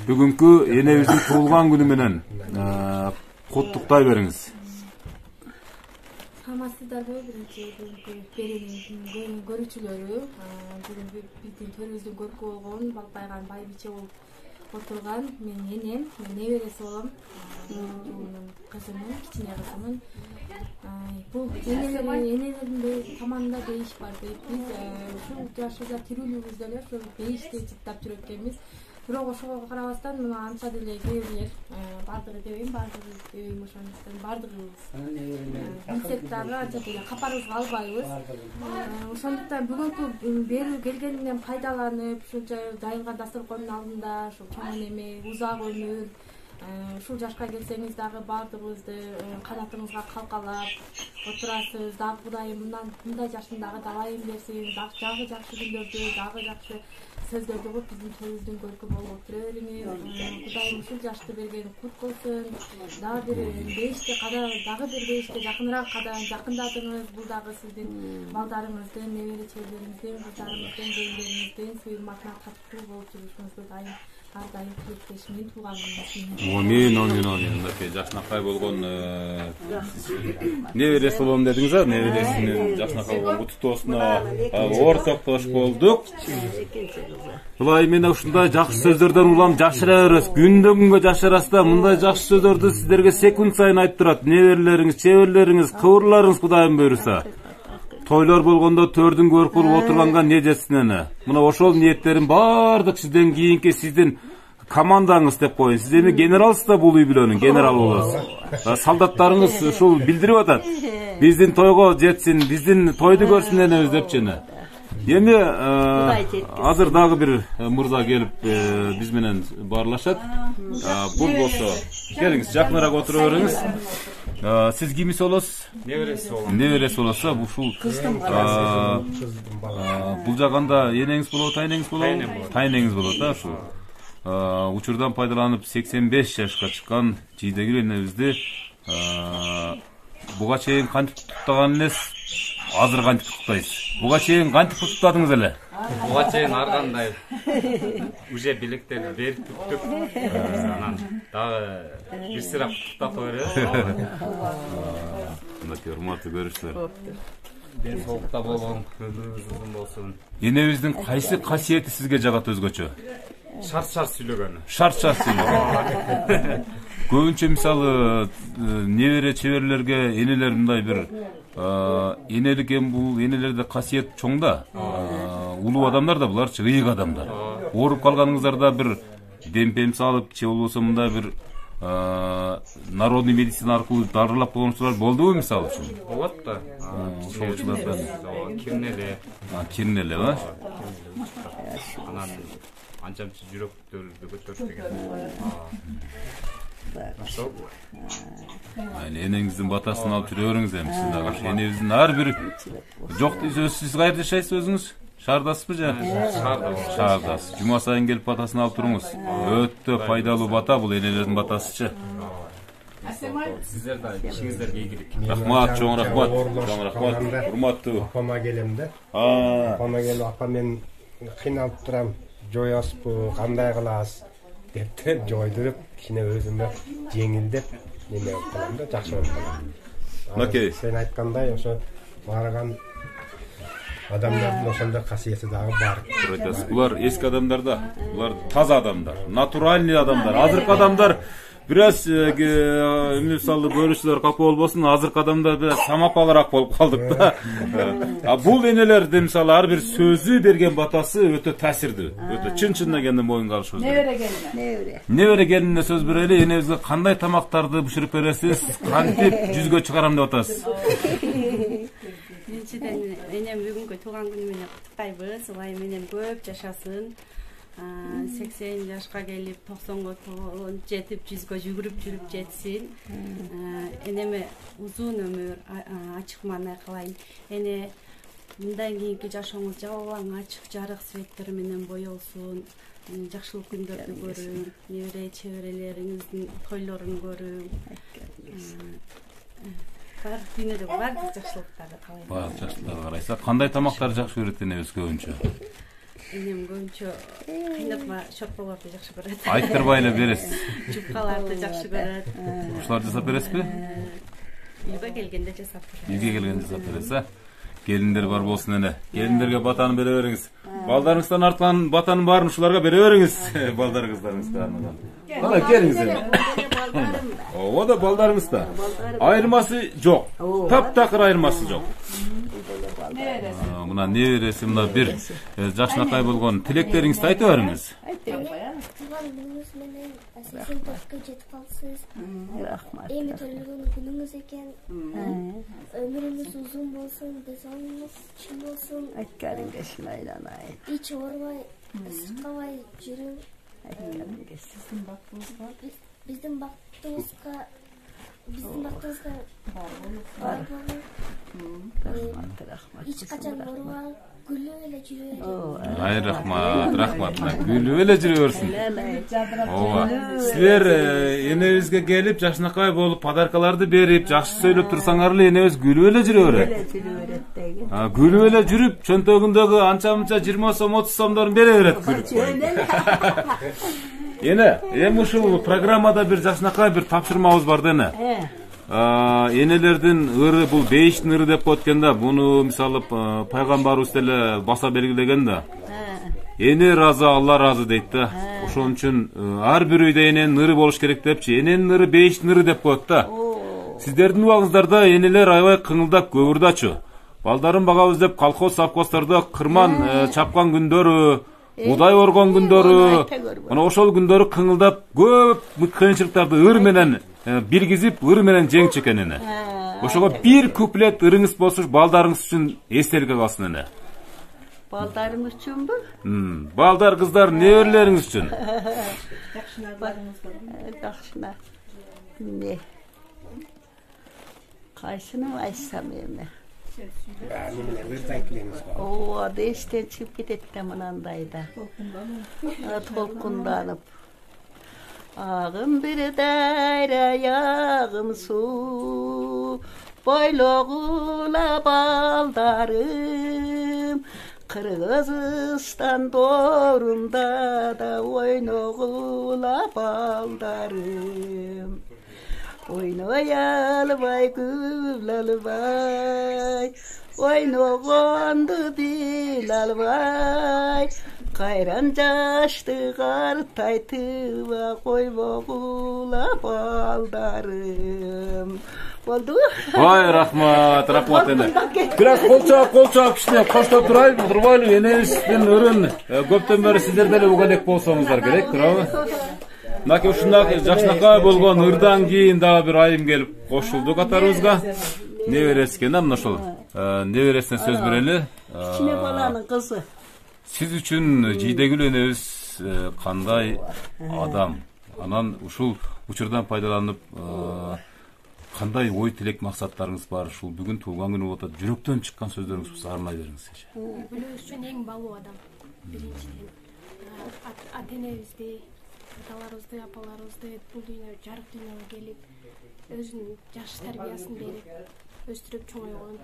бүгүнкү энебиздин туулган күнү менен куттуктай бериңиз. Хамасыздарбы биринчи берүүнүн көрүүчүлөрү, бүгүн биздин төрүбүздүн көркү болгон балпайган байбиче болуп отурган мен энем, мен небереси болом. Кызымын, кичине кызымын. Бул энелердин таманында бейиш бар дейт. Биз ушул жашыда тирүүлүгүбүздө эле ошол бейишти жыттап жүрөт экенбиз. бирок ошого карабастан мына анча деле кээ бирлер баардыгы дебейм, баардыгы дебейм, ошондуктан баардыгыбыз билсек дагы анча деле капарыбызга албайбыз. Ошондуктан бүгүнкү берүү келгениnden пайдаланып, ушунча жайылган дасторкондун алдында ушул чоң неме узак өмүр, ушул жашка келсеңиз дагы баардыгыбызды канатыңызга калкалап отурасыз. Дагы Кудайым мындай жашымдагы далайым берсин, дагы жакшы күндөрдү, дагы жакшы сөздөрдү коюп биздин тоюбуздун көркү болуп отура бериңиз. Кудайым ушул жашты берген кут болсун. Дагы бир бейишке дагы бир бейишке жакыныраак жакындадыңыз. Бул дагы сиздин балдарыңыздын, небере чебериңиздин, кыздарыңыздын, келиндериңиздин сүйүрмакына катуу болуп жүрүшүңүзгө дайым ар дайым тилектешимин тууганымдын. Амин. Жашнакай болгон неберesi болом дедиңиз, небересинин жашнакай болгон куттуосуна ортоктош болдук. Булай мен ушундай жакшы сөздөрдөн улам жашыра беребиз. Күндөн күнгө жашырасыз да, мындай жакшы сөздөрдү сиздерге секунд сайын айтып турат. Неберелериңиз, чеберлериңиз, кыбырларыңыз Кудайым буйруса. Тойлор болгондо төрдүн көркү болуп отурганга не жетсин эне. Мына ошол ниеттерин баардык сизден кийинки сиздин командаңыз деп коюн. Сиз эми генералсыз да бул үй бүлөнүн генералы болосуз. Солдаттарыңыз ушул билдирип атат. Биздин тойго жетсин, биздин тойду көрсүн энебиз депчи эне. Эми азыр дагы бир мырза келип биз менен баарлашат. Бул болсо келиңиз, жакыныраак отура бериңиз. Siz kimisi olosuz? Neveresi olasa ушул булжаганда энеңиз болобу, тайнеңиз болобу? Тайнеңиз болот да ушу. Учурдан пайдаланып 85 жашка чыккан Жийдегүл энебизди буга чейин кантип туктаган элес? Азыр кантип туктайсыз? Буга чейин кантип туктадыңыз эле? Буга чейин ар кандай уже билектерди берип туктуп, анан дагы бир сыйрап туктап беребиз. Мынакей урматтуу көрүүчүлөр. Ден соолукта болгон, өмүрүңүз узун болсун. Энебиздин кайсы касиети сизге жагат өзгөчө? Шарт сүйлөгөнү. Шарт сүйлөгөнү. Көбүнчө мисалы небере чеберлерге энелер мындай бир энелик эми бул энелерде касиет чоң да. Улуу адамдар да буларчы ыйык адамдар. Ооруп калганыңыздарда бир демпем салып, же болбосо мындай бир народный медицина аркылуу дарылап койгончулар болдубу мисалы үчүн? Болот да. Ошолчулардан кирнеле. Кирнеле ба? Анан анчамчы жүрөктөрдү көтөрүп деген. Энеңиздин батасын алып жүрө бериңиз эми сиз дагы. Энебиздин ар бир жок сиз кайерде жашайсыз өзүңүз? Шаардасызбы же? Шаардасыз. Жума сайын келип батасын алып туруңуз. Өтө пайдалуу бата бул энелердин батасычы. Сиздер да ишиңиздерге ийгилик. Рахмат, чоң рахмат. Чоң рахмат. Урматтуу. Апама келем да. Апама келип, апа мен кыйналып турам. Жоясызбы, кандай кыласыз деп жойдуруп, кичине өзүмө жеңилдеп неме кылып калам да, жакшы болуп калам. Макей. Сен айткандай, ошо барган адамдардын ошондой касиети дагы бар. Булар эски адамдар да, булар таза адамдар, натуральный адамдар. Азыркы адамдар бираз мисалы көрүүчүлөр капа болбосун, азыркы адамдар бираз самапалыраак болуп калдык да. Бул энелерди мисалы ар бир сөзү берген батасы өтө таасирдүү. Өтө чын-чынына келгенде моюнга алышыбыз керек. Небере келинине сөз берели, энебизге кандай тамактарды бышырып бересиз, кантип жүзгө чыгарам деп атасыз? Биринчиден энем бүгүнкү туулган күнү менен куттуктайбыз. Улай менен көп жашасын. 80 жашка келип 90го жетип 100гө жүгүрүп жүрүп жетсин. Энеме узун өмүр, ачык маанай кылайын. Эне мындан кийинки жашооңуз жабылаң ачык жарык светтер менен боелсун. Жакшылык күндөрдү көрүң, небере чеберелериңиздин тойлорун көрүң. Бар дүйнөдө бардык жакшылыктарды каалайм. Бардык жакшылыктарды карайсыз. Кандай тамактарды жакшы көрөт энебиз көбүнчө? Энем көбүнчө кыйнатма шорполорду жакшы көрөт. Айттырбай эле бересиз. Жупкаларды жакшы көрөт. Ушуларды жасап бересизби? Үйгө келгенде жасап берем. Үйгө келгенде жасап бересиз. Келиндер бар болсун эне. Келиндерге батаны бере бериңиз. Балдарыңыздан арткан батанын баарын ушуларга бере бериңиз. Балдарыңыздарыңыздан. Кана келиңиз эне. Ооба да балдарыңыз да. Айырмасы жок. Таптакыр айырмасы жок. Мына небереси, мына бир жакшынакай болгон тилектериңизди айтып бериңиз. Туган күнүңүз менен 84-кө жетип калсыз. Рахмат. Эми төлөгөн күнүңүз экен. Өмүрүңүз узун болсун, дезоңуз чын болсун. Айткарыңга шын айланай. Ич оорубай, сыркабай жүрүң. Айткарыңга биздин бактыбызга бар болуп. Рахмат. Ич качан оорубай, гүлүп эле жүрө бериң. Ай, рахмат. Гүлүп эле жүрө берсин. Ооба. Силер энебизге келип, жакшынакай болуп, подаркаларды берип, жакшы сөйлөп турсаңар эле энебиз гүлүп эле жүрө берет. Гүлүп эле жүрүп, чөнтөгүндөгү анча-мынча 20 сом, 30 сомдорун бере берет гүлүп. Эми ушул программада бир жакшынакай бир тапшырмабыз бар да эне. Энелердин ыры, бул бейиштин ыры деп коет экен да. Буну мисалы пайгамбарыбыз деле баса белгилеген да. Эне разы, Алла разы дейт да. Ошон үчүн ар бир үйдө эненин ыры болуш керек депчи. Эненин ыры бейиштин ыры деп коет да. Сиздердин убагыңыздарда энелер аябай кыңылдап көбүрдачу. Балдарын багабыз деп колхоз совхоздордо кырман чапкан күндөрү, удай оргон күндөрү, мына ошол күндөрү кыңылдап көп кыйынчылыктарды ыр менен билгизип, ыр менен жеңчү экен эне. Ошого бир куплет ырыңыз болсо балдарыңыз үчүн эстеликке калсын эне. Балдарым үчүнбү? Балдар, кыздар, неберелериңиз үчүн. Жакшына. Не? Кайсыны айтсам эми? Ооба, эстен чыгып кетет да мынандайда. Толкунданып. Ağım bir dere, yağım su, boyluğula baldarım. Kırgızistan doğrunda da oynuğula baldarım. Oynayalvay güllalvay, oynuğundu bilalvay. Kayran caştı kartaytıva koyboğula baldarım. Oldu? Vay rahmat ene. Biraz kolçak kişine koştup durbaylı enebizden ürün köpten beri sizler dele ugadek bolsoңуздар керек, туурабы? Мынакей ушундай жакшынакай болгон ырдан кийин дагы бир айым келип кошулду катарыбызга. Неберesi экен да, мына ошол. Небересине сөз берели. Кичине баланын кызы. Siz üçün Жийдегүл энебиз кандай адам? Анан ушул учурдан пайдаланып кандай ой тилек максаттарыңыз бар? Ушул бүгүн туулган күнү болуп атат. Жүрөктөн чыккан сөздөрүңүз болсо арнай бериңиз. Бүгүн үчүн эң балуу адам. Биринчиден ата-энебизди, аталарыбызды, апаларыбызды бул дүйнөгө жарык дүйнөгө келип, өзүнүн жакшы тарбиясын берип, өстүрүп чоңойгон.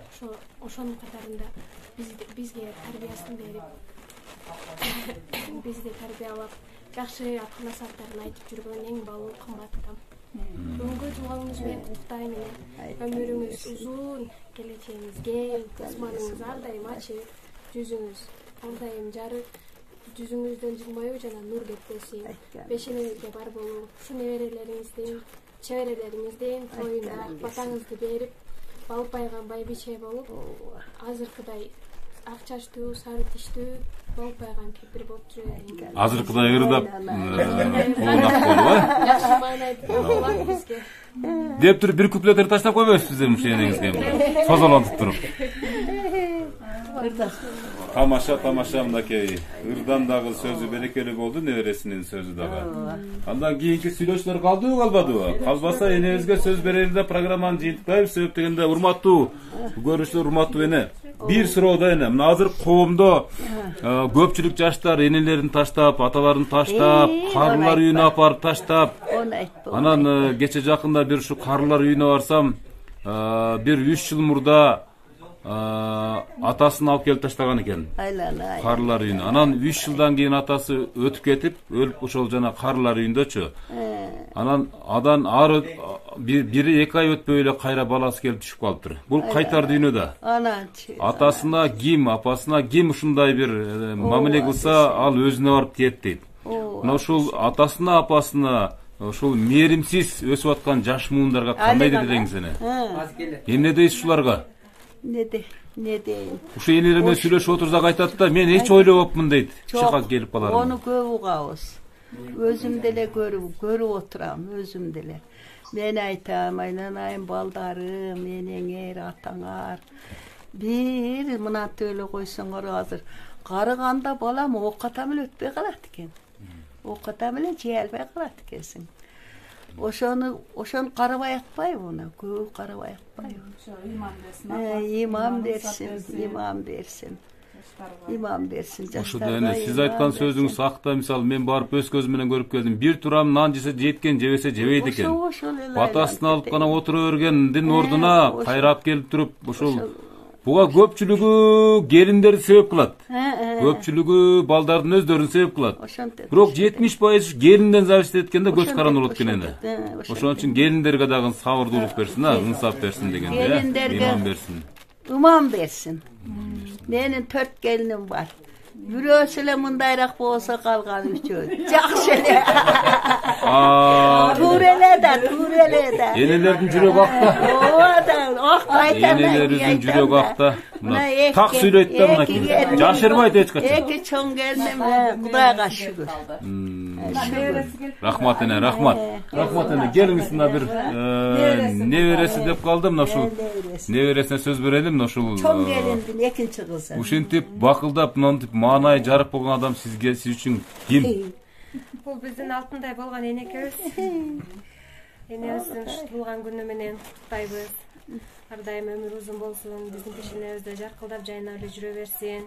Ошонун катарында бизге тарбиясын берип, бизди тарбиялап, жакшы акыл насааттарын айтып жүргөн эң балуу кымбат адам. Бүгүнкү туулганыңыз менен куттуктайм эне. Өмүрүңүз узун, келечегиңиз кең, асманыңыз ар дайым ачык, жүзүңүз ар дайым жарык, жүзүңүздөн жылмаюу жана нур кетпесин. Бешенеңизге бар болуп, ушу неберелериңиздин, чеберелериңиздин тоюнда батаңызды берип, балып байган байбиче болуп, азыркыдай ак чачтуу, сары тиштүү, болуп байган кепир болуп жүрөт. Азыркыдай ырдап кулунак болуп, жакшы маанайда болот бизге. Деп туруп бир куплет таштап койбойсузбу ушул энеңизге? Созолонтуп туруп. Тамаша мынакей ырдан дагы сөзү берекелүү болду, небересинин сөзү дагы. Андан кийинки сүйлөшүүлөр калдыбы, калбадыбы? Калбаса энебизге сөз берели да программаны жыйынтпайбыз. Себеп дегенде урматтуу көрүүчүлөр, урматтуу эне, бир суроо да эне. Мына азыр коомдо көпчүлүк жаштар энелерин таштап, аталарын таштап, карылар үйүнө апарып таштап. Анан кече жакында бир ушу карылар үйүнө барсам, бир 3 жыл мурда атасын алып келип таштаган экен. Карылар үйүнө. Анан 3 жылдан кийин атасы өтүп кетип, өлүп ошол жана карылар үйүндөчү. Анан адан ары бири 2 ай өтпөй эле кайра баласы келип түшүп калыптыр. Бул кайтар дүйнөдө. Атасына ким, апасына ким ушундай бир мамиле кылса, ал өзүнө барып тиет дейт. Мына ушул атасына, апасына ушул мээримсиз өсүп аткан жаш муундарга кандай делеңиз эне? Эмне дейсиз ушуларга? Ne de? Ne deyin? Uşu eneleriмен сүйлөшүп отурсак айтат да, мен эч ойлобопмун дейт. Шака келип калар. Onu көбү кабыз. Özüm деле көрүп отурам, özüm деле. Men айтам, айнанайым балдарым, менен эр атаңар. Бир мына төлө койсоңор азыр. Карыганда балам окатам эле өтпөй калат экен. Окатам эле жей албай калат экенсиң. Ошону карабай акпайбы мына, көп карабай акпайбы. Имам берсин. Ошо да сиз айткан сөзүңүз акта, мисалы мен барып өз көзүм менен көрүп келдим. Бир турам нан жесе жеткен, жебесе жебейт экен. Батасын алып гана отура бергендин ордуна кайрап келип туруп, ошол буга көпчүлүгү келиндерди себеп кылат. Көпчүлүгү балдардын өздөрүн себеп кылат. Бирок 70% келинден зависит эткенде көз каранды болот экен эне. Ошон үчүн келиндерге дагы сабырдуулук берсин, ынсап берсин дегенде, иман берсин. Иман берсин. Менин 4 gelinim var. Bürösü ele mındayrak bolsa kalgan üçü. Jakşı ele. Turele de. Enelerin jürek akta. O da aytan. Enelerin jürek akta. Tak süyleyt da mına. Jaşırmayt hiç kaçın. Eki çoğun geldim. Kudayga şükür. Rahmat ene, rahmat. Rahmat ene. Gelin da bir neveresi dep kaldım da şu. Neveresine söz verelim da şu. Çoğun gelindin ekinci kızı. Ушинтип бакылдап, мынтип маанай жарык болгон адам сизге, сиз үчүн ким? Бул биздин алтындай болгон энекебиз. Энебиздин туулган күнү менен куттайбыз. Ар дайым өмүр узун болсун, биздин пешенебизде жаркылдап жайнап эле жүрө берсин.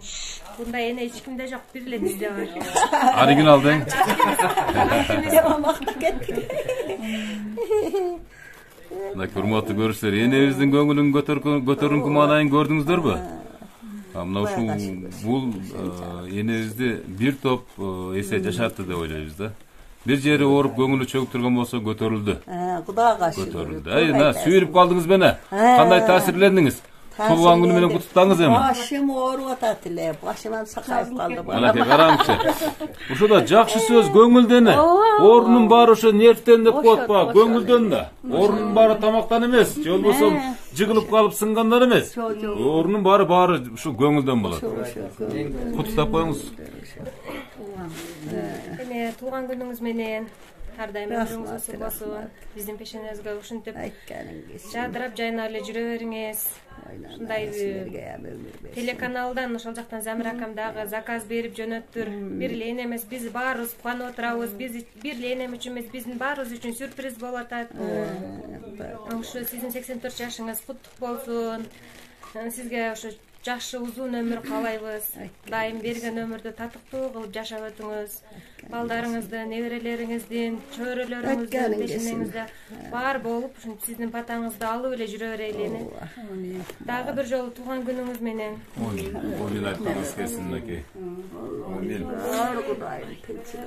Мындай эне эч кимде жок, бир эле бизде бар. Оригинал дең. Мына урматтуу көрүүчүлөр, энебиздин көңүлүн көтөрүнкү маанайын көрдүңүздөрбү? Мына ушул бул энебизди бир топ эсе жашатты деп ойлойбуз да. Бир жери ооруп көңүлү чөгүп турган болсо көтөрүлдү. Кудайга шүгүр. Көтөрүлдү. Мына сүйүрүп калдыңыз мени. Кандай таасирлендиңиз? Туулган күнү менен куттуктаңыз эми. Башым ооруп атат эле. Башыман сакайып калды. Мынакей караңызчы. Ушуда жакшы сөз көңүлдөн. Орунун баары ошо нервден деп коет ба, көңүлдөн да. Орунун баары тамактан эмес, же болбосо жыгылып калып сынгандар эмес. Орунун баары ушу көңүлдөн болот. Куттуктап коюңуз. Эми туулган күнүңүз менен ар дайым өмүрүңүз узун болсун. Биздин пешенебизге ушинтип жадырап жайнап эле жүрө бериңиз. Ушундай телеканалдан ошол жактан Замир акам дагы заказ берип жөнөттүр. Бир эле эне эмес, биз баарыбыз кубанып отурабыз. Биз бир эле энем үчүн эмес, биздин баарыбыз үчүн сюрприз болуп атат. Ошо сиздин 84 жашыңыз куттук болсун. Сизге ошо жакшы узун өмүр каалайбыз. Дайым берген өмүрдү татыктуу кылып жашап өтүңүз. Балдарыңыздын, неберелериңиздин, чөйрөлөрүңүздүн пешенеңизде бар болуп, ушинтип сиздин батаңызды алып эле жүрө берели. Дагы бир жолу туулган күнүңүз менен. Амин айтканыңыз келсин мынакей. Амин.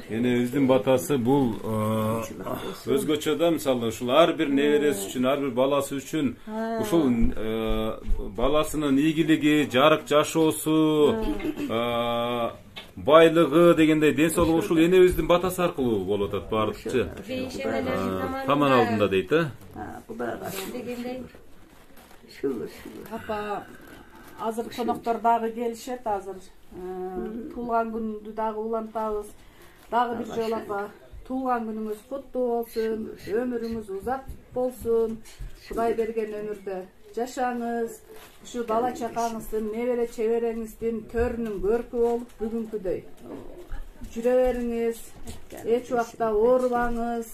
Энебиздин батасы бул өзгөчө да, мисалы ушул ар бир небереси үчүн, ар бир баласы үчүн ушул баласынын ийгилиги, жарык жашоосу, байлыгы дегендей ден соолугу ушул энебиздин батасы аркылуу болуп атат баардыкчы. Таман алдында дейт, Кудайга шүгүр. Апа, азыр коноктор дагы келишет, азыр туулган күндү дагы улантабыз. Дагы бир жолу апа, туулган күнүңүз куттуу болсун, өмүрүңүз узак болсун. Кудай берген өмүрдө жашаңыз. Ушу бала чакаңыздын, небере чебереңиздин төрүнүн көркү болуп бүгүнкүдөй жүрө бериңиз. Эч убакта оорубаңыз.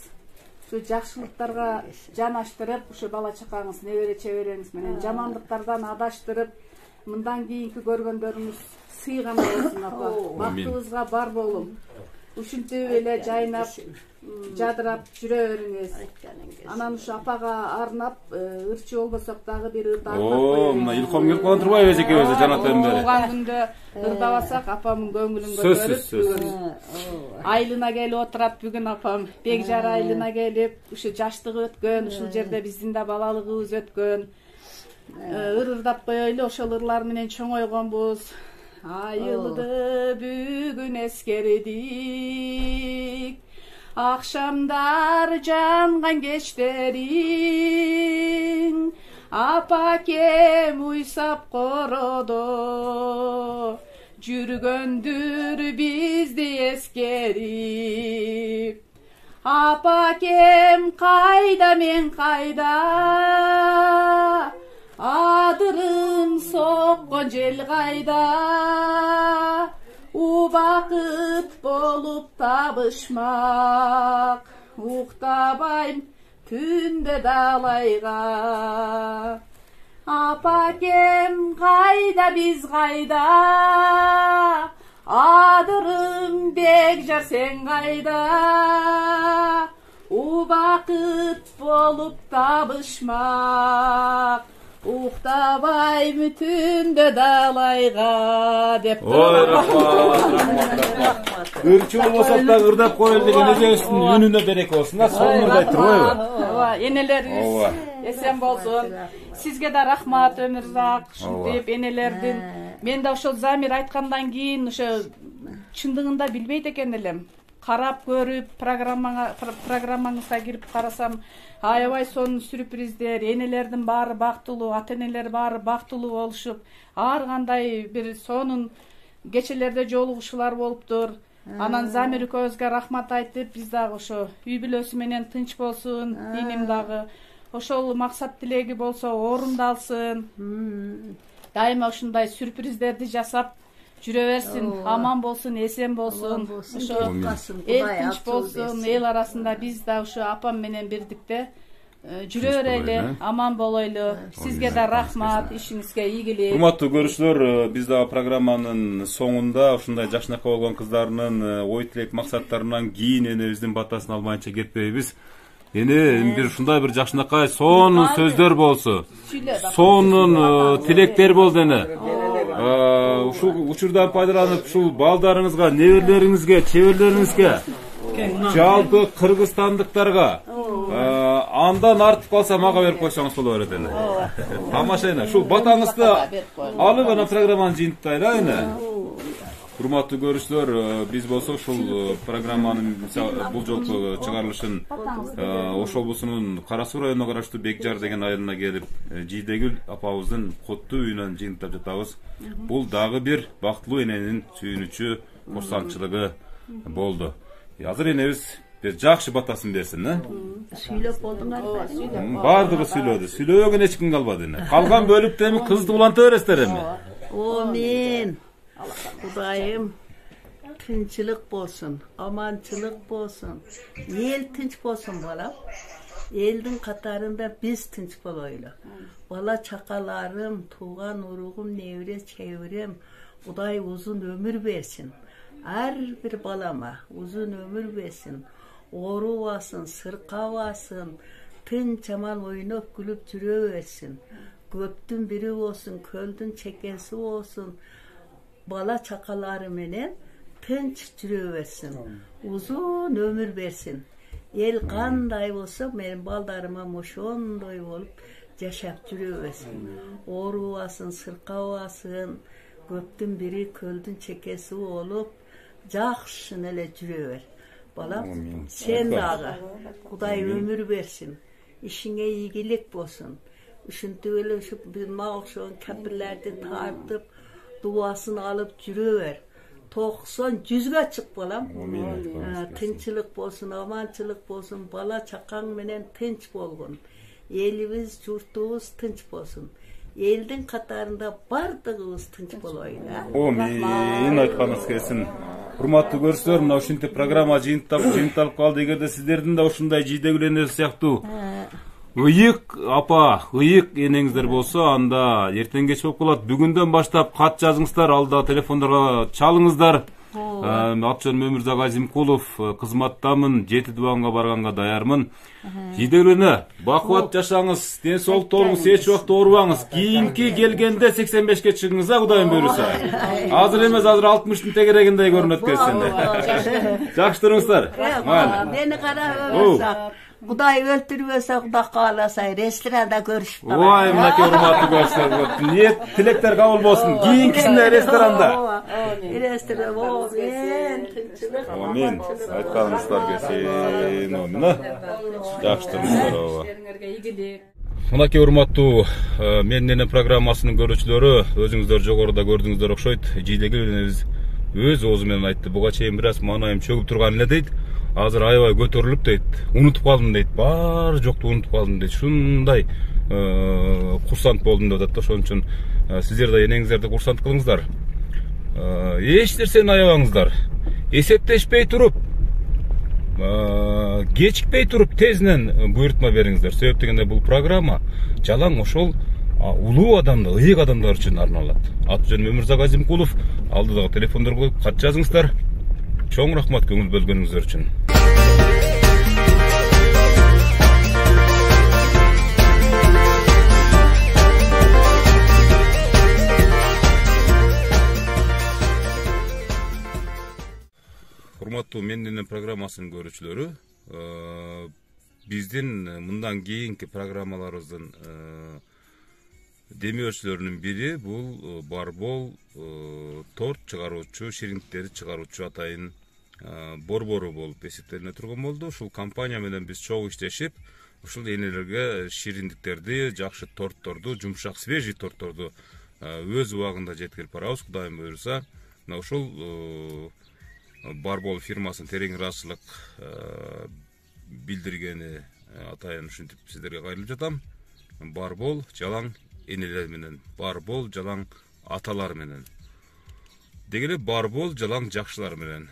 Ушу жакшылыктарга жанаштырып, ушу бала чакаңыз, небере чебереңиз менен жамандыктардан адаштырып, мындан кийинки көргөндөрүңүз сый гана болсун апа. Бактыбызга бар болун. Ушинтип эле жайнап, жадырап жүрө бериңиз. Анан ушу апага арнап, ырчы болбосок дагы бир ырды арнап коелу. Мына илхом келип калган турбайбы эжекебизде жанатан бери. Туулган күндө ырдабасак апамдын көңүлүн көтөрүп, айылына келип отурат бүгүн апам. Бекжар айылына келип, ушу жаштыгы өткөн, ушул жерде биздин да балалыгыбыз өткөн. Ырдап коелу, ошол ырлар менен чоңойгонбуз. Айылды бүгүн эскердик, акшамдар жанган кечтериң, Апакем уйсап коrodо жүргөндүр бизди эскерип. Апакем кайда мен кайда, адырым соккон жел кайда, убакыт болуп табышмак, уктабайм түндө далайга. Апакем кайда биз кайда, адырым бекжар сен кайда, убакыт болуп табышмак, уктабайм түндө далайга деп. Ой, рахмат. Үрчү болсок да ырдап коелу деген өзүбүздүн үнүнө береке болсун да, сонун ырдайт турбайбы? Ооба, энелерибиз эсен болсун. Сизге да рахмат, Өмүрзак, ушинтип энелердин. Мен да ошол Замир айткандан кийин ошо чындыгында билбейт экен элем. Карап көрүп, программаңызга кирип карасам, аябай сонун сюрприздер, энелердин баары бактылуу, ата-энелер баары бактылуу болушуп, ар кандай бир сонун кечелерде жолугушуулар болуптур. Анан Замир экөөбүзгө рахмат айтып, биз дагы ошо үй бүлөсү менен тынч болсун, иним дагы ошол максат тилеги болсо орундалсын. Дайыма ушундай сюрприздерди жасап жүрө берсин, аман болсун, эсен болсун. Ошо эл тынч болсун, эл арасында биз да ошо апам менен бирдикте жүрө берели, аман болойлу. Сизге да рахмат, ишиңизге ийгилик. Урматтуу көрүүчүлөр, биз да программанын соңунда ушундай жакшынакай болгон кыздарынын ой тилек максаттарынан кийин энебиздин батасын албайынча кетпейбиз. Эне бир ушундай бир жакшынакай сонун сөздөр болсу, сонун тилектер болду эне. Ушул учурдан пайдаланып, ушул балдарыңызга, неберелериңизге, чеберлериңизге, жалпы кыргызстандыктарга андан артып калса мага берип койсоңуз боло берет эне. Тамашайна, ушул батаңызды алып анан программаны жыйынтайлы эне. Урматтуу көрүүчүлөр, биз болсо ушул программанын бул жолку чыгарылышын Ош облусунун Кара Суу районуна караштуу Бекжар деген айылына келип, Жийдегүл апабыздын коттуу үйүнөн жыйынтап жатабыз. Бул дагы бир бактылуу эненин сүйүнүчү, курсанчылыгы болду. Азыр энебиз бир жакшы батасын берсин, Сүйлөп болдуңар. Бардыгы сүйлөдү. Сүйлөбөгөн эч ким калбады эне. Калган бөлүктө эми кызды уланта бересиздер эми. Амин. Кудайым тынчылык болсун, аманчылык болсун, эл тынч болсун балам. Элдин катарында биз тынч болойлу. Бала чакаларым, тууган уругум, небере чеберем, Кудай узун өмүр берсин. Ар бир балама узун өмүр берсин. Оорубасын, сыркабасын, тынч аман ойноп күлүп жүрө берсин. Көптүн бири болсун, көлдүн чекеси болсун. Bala çakaları menen tınç жүрө берсин. Uzun ömür bersin. El kanday bolsa menin baldarıma ошондой болуп жашап жүрө берсин. Оорубасын, сыркабасын, көптүн бири көлдүн чекеси болуп жакшын эле жүрө бер. Балам, сен дагы Кудай өмүр берсин. Ишиңе ийгилик болсун. Ушинтип эле ушу мага окшогон капирлерди тартып duasını alıp жүрөөр. 90-100'e çık balam. Tınçılık bolsun, amançılık bolsun, bala çakaң menen tınç bolgun. Elimiz, jurtubuz tınç bolsun. Eldin katarında bardığımız tınç boloyun. Amin, aytkanыңыз келсин. Урматтуу көрүүчүлөр, мына ушинтип программа жыйынталып калды. Эгерде сиздердин да ушундай Жийдегүл эне сыяктуу ыйык апа, ыйык энеңиздер болсо, анда эртең кеч болуп калат. Бүгүндөн баштап кат жазыңыздар, алда телефондорго чалыңыздар. Аты-жөнүм Өмүрзак Азимкулов, кызматтамын, 7 дубанга барганга даярмын. Жийдегүл эне, бакубат жашаңыз, ден соолукту болуңуз, эч убакта оорубаңыз. Кийинки келгенде 85-ке чыгыңыз, Кудайым буйруса. Азыр эмес, азыр 60-тын тегерегиндей көрүнөт келсин. Жакшы туруңуздар. Мени кара Өмүрзак. Kuday öldürmese, Kuday kalasa, restoranda görüşüp bakalım. Vay, mınaki urmatlı görüşler. Niyet, tilekler kabul olsun. Giyinkisinde restoranda. Restoranda, amin. Aytkanыңыздар келсин, amin. Жақсы тұрыңыздар. Мынакей урматтуу Менин Энем программасынын көрүүчүлөрү, өзүңүздөр жогоруда көрдүңүздөр окшойт. Жидегүл энебиз өз оозу менен айтты. Буга чейин бир аз маанайым чөгүп турган эле дейт. Азыр аябай көтөрүлүп дейт. Унутуп калдым дейт. Баары жокту унутуп калдым дейт. Ушундай курсант болдум деп атат да. Ошон үчүн сиздер да энеңиздерди курсант кылыңыздар. Эч нерсени аябаңыздар. Эсептешпей туруп, кечикпей туруп тезинен буйрутма бериңиздер. Себеп дегенде бул программа жалаң ошол улуу адамдар, ыйык адамдар үчүн арналат. Аты жөнүм Өмүрзак Азимкулов. Алдыдагы телефондорго коюп кат жазыңыздар. Чоң рахмат көңүл бөлгөнүңүздөр үчүн. Урматтуу Менин Энем программасынын көрүүчүлөрү, биздин мындан кийинки программаларыбыздын демөөрчүлөрүнүн бири бул Барбол торт чыгаруучу, шириндиктерди чыгаруучу атайын Борбору болуп эсептелине турган болду. Ушул компания менен биз чогуу иштешип, ушул энелерге шириндиктерди, жакшы тортторду, жумшак свежий тортторду өз убагында жеткирип барабыз. Кудайым буйруса, мына ушул Барбол фирмасынын терең ыраазычылык билдиргени атайын ушинтип сиздерге кайрылып жатам. Барбол жалаң энелер менен, Барбол жалаң аталар менен, дегеле Барбол жалаң жакшылар менен.